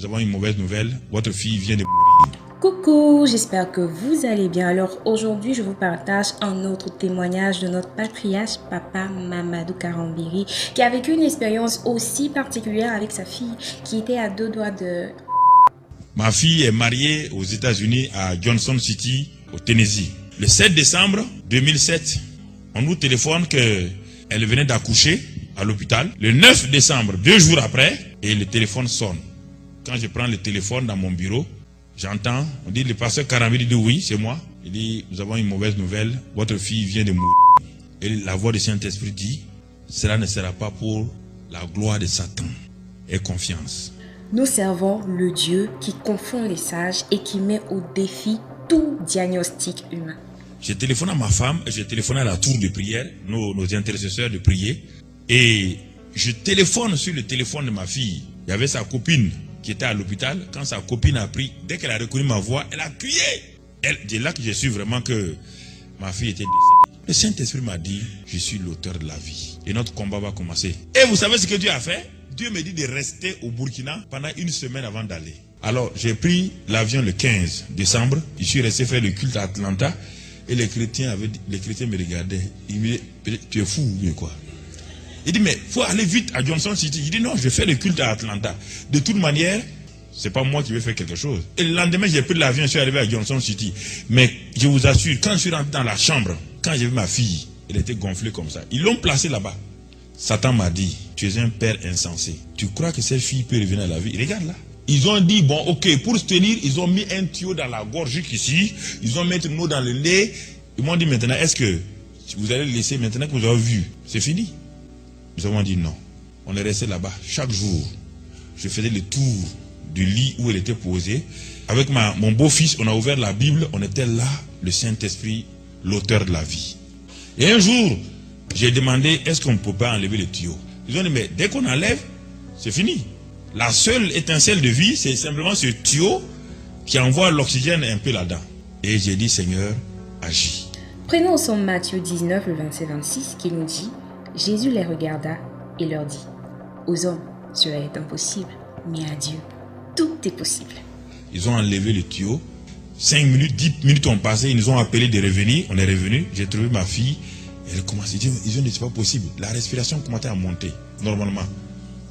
nous avons une mauvaise nouvelle. Votre fille vient de mourir. Coucou, j'espère que vous allez bien. Alors aujourd'hui, je vous partage un autre témoignage de notre patriarche, Papa Mamadou Karambiri, qui a vécu une expérience aussi particulière avec sa fille qui était à 2 doigts de... Ma fille est mariée aux États-Unis à Johnson City, au Tennessee. Le 7 décembre 2007, on nous téléphone qu'elle venait d'accoucher à l'hôpital. Le 9 décembre, 2 jours après, et le téléphone sonne. Quand je prends le téléphone dans mon bureau, j'entends, on dit, le pasteur Karambiri dit oui, c'est moi. Il dit, nous avons une mauvaise nouvelle, votre fille vient de mourir. Et la voix du Saint-Esprit dit, cela ne sera pas pour la gloire de Satan. Aie confiance. Nous servons le Dieu qui confond les sages et qui met au défi tout diagnostic humain. J'ai téléphoné à ma femme, j'ai téléphoné à la tour de prière, nos intercesseurs de prier. Et je téléphone sur le téléphone de ma fille. Il y avait sa copine qui était à l'hôpital. Quand sa copine a pris, dès qu'elle a reconnu ma voix, elle a crié. C'est là que j'ai su vraiment que ma fille était décédée. Le Saint-Esprit m'a dit, je suis l'auteur de la vie. Et notre combat va commencer. Et vous savez ce que Dieu a fait? Dieu me dit de rester au Burkina pendant 1 semaine avant d'aller. Alors, j'ai pris l'avion le 15 décembre. Je suis resté faire le culte à Atlanta. Et les chrétiens me regardaient. Ils me disaient, tu es fou ou quoi? Il dit, mais il faut aller vite à Johnson City. Je dis, non, je fais le culte à Atlanta. De toute manière, c'est pas moi qui vais faire quelque chose. Et le lendemain, j'ai pris l'avion, je suis arrivé à Johnson City. Mais je vous assure, quand je suis rentré dans la chambre, quand j'ai vu ma fille, elle était gonflée comme ça. Ils l'ont placée là-bas. Satan m'a dit, tu es un père insensé. Tu crois que cette fille peut revenir à la vie? Regarde là. Ils ont dit, bon, ok, pour se tenir, ils ont mis un tuyau dans la gorge jusqu'ici. Ils ont mis une eau dans le nez. Ils m'ont dit maintenant, est-ce que vous allez le laisser maintenant que vous avez vu? C'est fini. Nous avons dit non. On est resté là-bas. Chaque jour, je faisais le tour du lit où elle était posée. Avec mon beau-fils, on a ouvert la Bible. On était là, le Saint-Esprit, l'auteur de la vie. Et un jour, j'ai demandé, est-ce qu'on ne peut pas enlever le tuyau? Ils ont dit, mais dès qu'on enlève, c'est fini. La seule étincelle de vie, c'est simplement ce tuyau qui envoie l'oxygène un peu là-dedans. Et j'ai dit, Seigneur, agis. Prenons ensemble Matthieu 19, le 27-26, qui nous dit, Jésus les regarda et leur dit, aux hommes, cela est impossible, mais à Dieu, tout est possible. Ils ont enlevé le tuyau. 5 minutes, 10 minutes ont passé, ils nous ont appelé de revenir. On est revenu, j'ai trouvé ma fille. Elle commence à dire, ils ont dit, c'est pas possible. La respiration commençait à monter, normalement.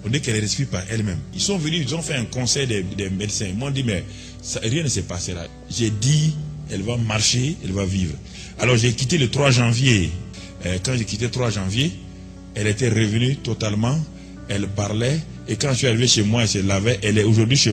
On dit qu'elle respire par elle-même. Ils sont venus, ils ont fait un conseil des médecins. Ils m'ont dit, mais ça, rien ne s'est passé là. J'ai dit, elle va marcher, elle va vivre. Alors j'ai quitté le 3 janvier. Quand j'ai quitté le 3 janvier, elle était revenue totalement. Elle parlait. Et quand je suis arrivé chez moi, elle se lavait. Elle est aujourd'hui chez